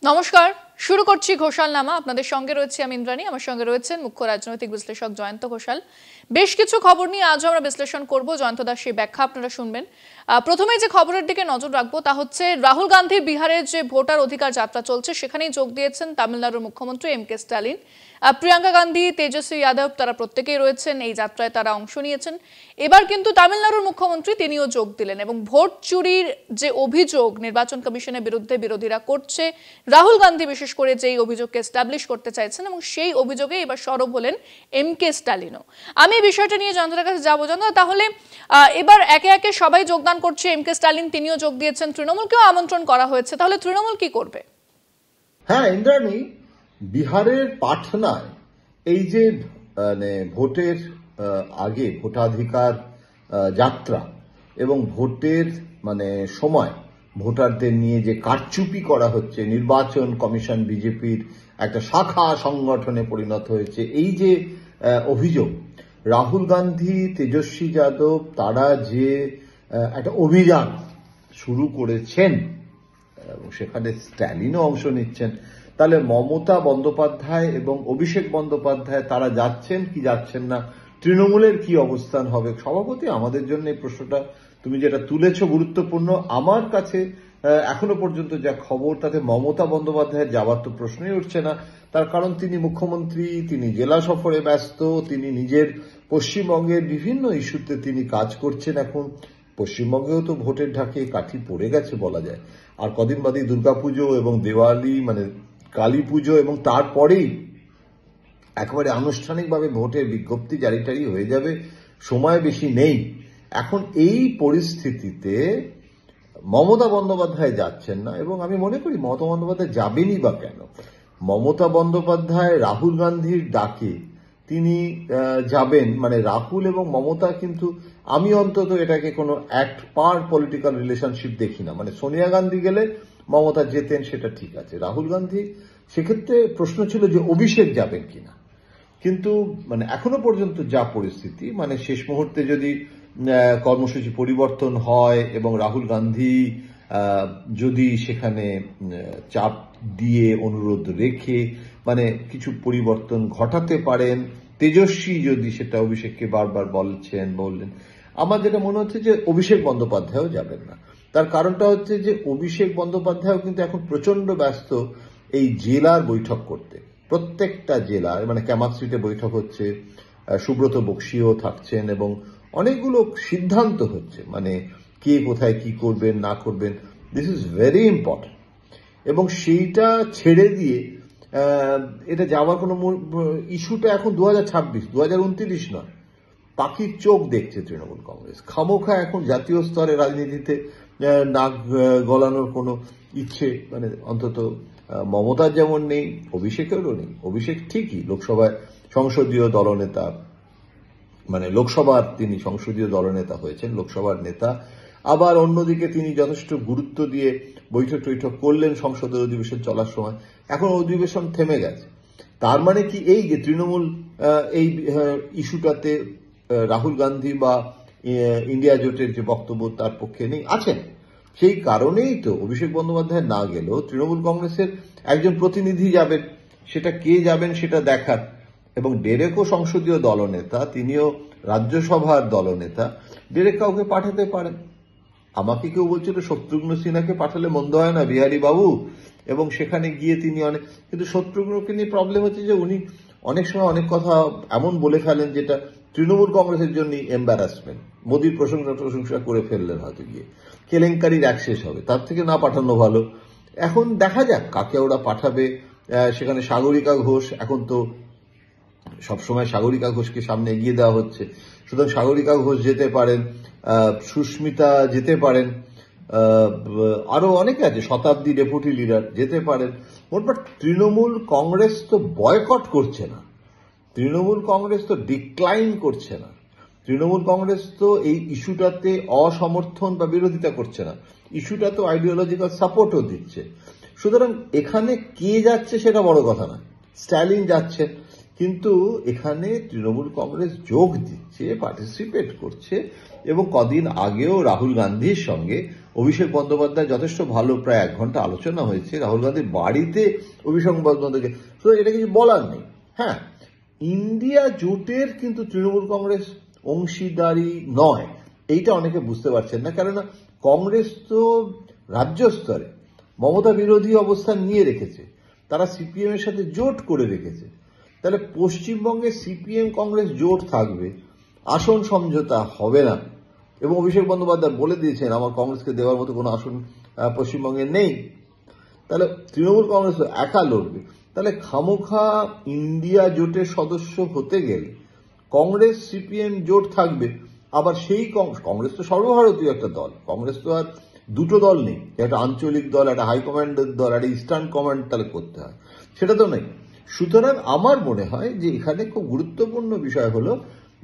নমস্কার, শুরু করছি ঘোষালনামা। আপনাদের সঙ্গে রয়েছে আমি ইন্দ্রাণী, আমার সঙ্গে রয়েছেন মুখ্য রাজনৈতিক বিশ্লেষক জয়ন্ত ঘোষাল। বেশ কিছু খবর নিয়ে আজও আমরা বিশ্লেষণ করব, জয়ন্ত দাস সেই ব্যাখ্যা আপনারা শুনবেন। প্রথমে যে খবরের দিকে নজর রাখবো তা হচ্ছে রাহুল গান্ধীর বিহারের যে ভোটার অধিকার যাত্রা চলছে সেখানেই যোগ দিয়েছেন তামিলনাড়ুর মুখ্যমন্ত্রী এম.কে. স্ট্যালিন। প্রিয়াঙ্কা গান্ধী, তেজস্বী যাদব তারা প্রত্যেকেই রয়েছেন, এই যাত্রায় তারা অংশ নিয়েছেন। এবার কিন্তু তামিলনাড়ুর মুখ্যমন্ত্রী তিনিও যোগ দিলেন এবং ভোট চুরির যে অভিযোগ নির্বাচন কমিশনের বিরুদ্ধে বিরোধীরা করছে, রাহুল গান্ধী বিশেষ করে যেই অভিযোগকে এস্টাবলিশ করতে চাইছেন এবং সেই অভিযোগে এবার সরব হলেন এম.কে. স্ট্যালিনও। আমি এই বিষয়টা নিয়ে জনতার কাছে যাবো। জনতা, তাহলে এবার একে একে সবাই যোগদান করছে, এম.কে. স্ট্যালিন তিনিও যোগ দিয়েছেন, তৃণমূলকেও আমন্ত্রণ করা হয়েছে, তাহলে তৃণমূল কি করবে? হ্যাঁ ইন্দ্রাণী, বিহারের পাটনায় এই যে ভোটের আগে ভোটাধিকার যাত্রা এবং ভোটের সময় ভোটারদের নিয়ে যে কারচুপি করা হচ্ছে, নির্বাচন কমিশন বিজেপির একটা শাখা সংগঠনে পরিণত হয়েছে, এই যে অভিযোগ, রাহুল গান্ধী, তেজস্বী যাদব তারা যে একটা অভিযান শুরু করেছেন এবং সেখানে স্ট্যালিনও অংশ নিচ্ছেন, তাহলে মমতা বন্দ্যোপাধ্যায় এবং অভিষেক বন্দ্যোপাধ্যায় তারা যাচ্ছেন কি যাচ্ছেন না, তৃণমূলের কি অবস্থান হবে? সভাপতি, আমাদের জন্য এই প্রশ্নটা তুমি যেটা তুলেছ গুরুত্বপূর্ণ। আমার কাছে এখনো পর্যন্ত যা খবর তাতে মমতা বন্দ্যোপাধ্যায়ের যাওয়ার তো প্রশ্নই উঠছে না। তার কারণ তিনি মুখ্যমন্ত্রী, তিনি জেলা সফরে ব্যস্ত, তিনি নিজের পশ্চিমবঙ্গের বিভিন্ন ইস্যুতে তিনি কাজ করছেন। এখন পশ্চিমবঙ্গেও তো ভোটের ঢাকে কাঠি পড়ে গেছে বলা যায়। আর কদিন বাদেই দুর্গাপুজো এবং দেওয়ালি কালী পুজো এবং তারপরেই একেবারে আনুষ্ঠানিকভাবে ভোটের বিজ্ঞপ্তি জারি হয়ে যাবে, সময় বেশি নেই। এখন এই পরিস্থিতিতে মমতা বন্দ্যোপাধ্যায় যাচ্ছেন না এবং আমি মনে করি মমতা বন্দ্যোপাধ্যায় যাবেনই বা কেন? মমতা বন্দ্যোপাধ্যায় রাহুল গান্ধীর ডাকে তিনি যাবেন, রাহুল এবং মমতা কিন্তু আমি অন্তত এটাকে কোনো অ্যাক্ট পার পলিটিক্যাল রিলেশনশিপ দেখি না। সোনিয়া গান্ধী গেলে মমতা যেতেন, সেটা ঠিক আছে। রাহুল গান্ধী, সেক্ষেত্রে প্রশ্ন ছিল যে অভিষেক যাবেন কিনা, কিন্তু এখনো পর্যন্ত যা পরিস্থিতি, শেষ মুহূর্তে যদি কর্মসূচি পরিবর্তন হয় এবং রাহুল গান্ধী যদি সেখানে চাপ দিয়ে অনুরোধ রেখে কিছু পরিবর্তন ঘটাতে পারেন, তেজস্বী যদি সেটা অভিষেককে বারবার বললেন, আমার যেটা মনে হচ্ছে যে অভিষেক বন্দ্যোপাধ্যায়ও যাবেন না। তার কারণটা হচ্ছে যে অভিষেক বন্দ্যোপাধ্যায়ও কিন্তু এখন প্রচন্ড ব্যস্ত এই জেলার বৈঠক করতে, প্রত্যেকটা জেলার ক্যামাক স্ট্রিটে বৈঠক হচ্ছে, সুব্রত বক্সিও থাকছেন এবং অনেকগুলো সিদ্ধান্ত হচ্ছে, কে কোথায় কি করবেন না করবেন, দিস ইজ ভেরি ইম্পর্টেন্ট। এবং সেইটা ছেড়ে দিয়ে এটা যাওয়ার কোনো ইস্যুটা এখন 2026, 2029 নয়, পাখির চোখ দেখছে তৃণমূল কংগ্রেস। খামোখা এখন জাতীয় স্তরে রাজনীতিতে নাক গলানোর কোনো ইচ্ছে অন্তত মমতার যেমন নেই, অভিষেকেরও নেই। অভিষেক ঠিকই লোকসভায় সংসদীয় দলনেতা, লোকসভার তিনি সংসদীয় দলনেতা হয়েছেন, লোকসভার নেতা। আবার অন্যদিকে তিনি যথেষ্ট গুরুত্ব দিয়ে বৈঠক করলেন সংসদের অধিবেশন চলার সময়। এখন অধিবেশন থেমে গেছে, তার কি এই যে তৃণমূল এই ইস্যুটাতে রাহুল গান্ধী বা ইন্ডিয়া জোটের যে বক্তব্য তার পক্ষে নেই আছেন? সেই কারণেই তো অভিষেক বন্দ্যোপাধ্যায় না গেলেও তৃণমূল কংগ্রেসের একজন প্রতিনিধি যাবেন, সেটা কে যাবেন সেটা দেখার। এবং ডেরেকও সংসদীয় দলনেতা, তিনিও রাজ্যসভার দলনেতা, ডেরেক কাউকে পাঠাতে পারেন। আমাকে কেউ বলছিল শত্রুঘ্ন সিনহাকে পাঠালে মন্দ হয় না বিহারী বাবু, এবং সেখানে গিয়ে তিনি কিন্তু শত্রুঘ্নকে নিয়ে প্রবলেম হচ্ছে যে উনি অনেক সময় অনেক কথা এমন বলে ফেলেন যেটা তৃণমূল কংগ্রেসের জন্য এম্বারাসমেন্ট। মোদীর প্রশংসা করে ফেললেন হয়তো, গিয়ে কেলেঙ্কারির এক শেষ হবে, তার থেকে না পাঠানো ভালো। এখন দেখা যাক কাকে ওরা পাঠাবে। সেখানে সাগরিকা ঘোষ, এখন তো সবসময় সাগরিকা ঘোষকে সামনে এগিয়ে দেওয়া হচ্ছে, সুতরাং সাগরিকা ঘোষ যেতে পারেন, সুস্মিতা যেতে পারেন, আরো অনেকে আছে, শতাব্দী ডেপুটি লিডার যেতে পারেন। মোটমাট তৃণমূল কংগ্রেস তো বয়কট করছে না, তৃণমূল কংগ্রেস তো ডিক্লাইন করছে না, তৃণমূল কংগ্রেস তো এই ইস্যুটাতে অসমর্থন বা বিরোধিতা করছে না, ইস্যুটা তো আইডিওলজিক্যাল সাপোর্টও দিচ্ছে। সুতরাং এখানে কে যাচ্ছে সেটা বড় কথা না, স্ট্যালিন যাচ্ছেন, কিন্তু এখানে তৃণমূল কংগ্রেস যোগ দিচ্ছে, পার্টিসিপেট করছে। এবং কদিন আগেও রাহুল গান্ধীর সঙ্গে অভিষেক বন্দ্যোপাধ্যায় যথেষ্ট ভালো, প্রায় 1 ঘন্টা আলোচনা হয়েছে রাহুল গান্ধীর বাড়িতে অভিষেক বন্দ্যোপাধ্যায়কে, তো এটা কিছু বলার নেই। হ্যাঁ, ইন্ডিয়া জোটের কিন্তু তৃণমূল কংগ্রেস অংশীদারি নয়, এইটা অনেকে বুঝতে পারছেন না। কেননা কংগ্রেস তো রাজ্য স্তরে মমতা বিরোধী অবস্থান নিয়ে রেখেছে, তারা সিপিএম এর সাথে জোট করে রেখেছে। তাহলে পশ্চিমবঙ্গে সিপিএম কংগ্রেস জোট থাকবে, আসন সমঝোতা হবে না, এবং অভিষেক বন্দ্যোপাধ্যায় বলে দিয়েছেন আমার কংগ্রেসকে দেওয়ার মতো কোনো আসন পশ্চিমবঙ্গে নেই। তাহলে তৃণমূল কংগ্রেস একা লড়বে। তাহলে খামোখা ইন্ডিয়া জোটের সদস্য হতে গেলে কংগ্রেস সিপিএম জোট থাকবে, আবার সেই কংগ্রেস তো সর্বভারতীয় একটা দল, কংগ্রেস তো আর দুটো দল নেই, একটা আঞ্চলিক দল, একটা হাইকমান্ডের দল, একটা ইস্টার্ন কমান্ড তাহলে করতে হয়, সেটা তো নেই। সুতরাং আমার মনে হয় যে এখানে খুব গুরুত্বপূর্ণ বিষয় হলো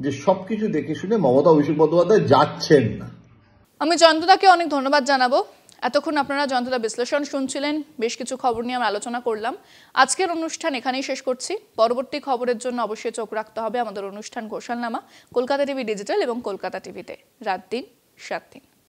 যে সবকিছু দেখে শুনে মমতা অভিষেক বন্দ্যোপাধ্যায় যাচ্ছেন না। আমি জয়ন্তদাকে অনেক ধন্যবাদ জানাবো। এতক্ষণ আপনারা জয়ন্তদা বিশ্লেষণ শুনছিলেন, বেশ কিছু খবর নিয়ে আমরা আলোচনা করলাম। আজকের অনুষ্ঠান এখানেই শেষ করছি। পরবর্তী খবরের জন্য অবশ্যই চোখ রাখতে হবে আমাদের অনুষ্ঠান ঘোষালনামা, কলকাতা টিভি ডিজিটাল এবং কলকাতা টিভিতে, রাত দিন 7 দিন।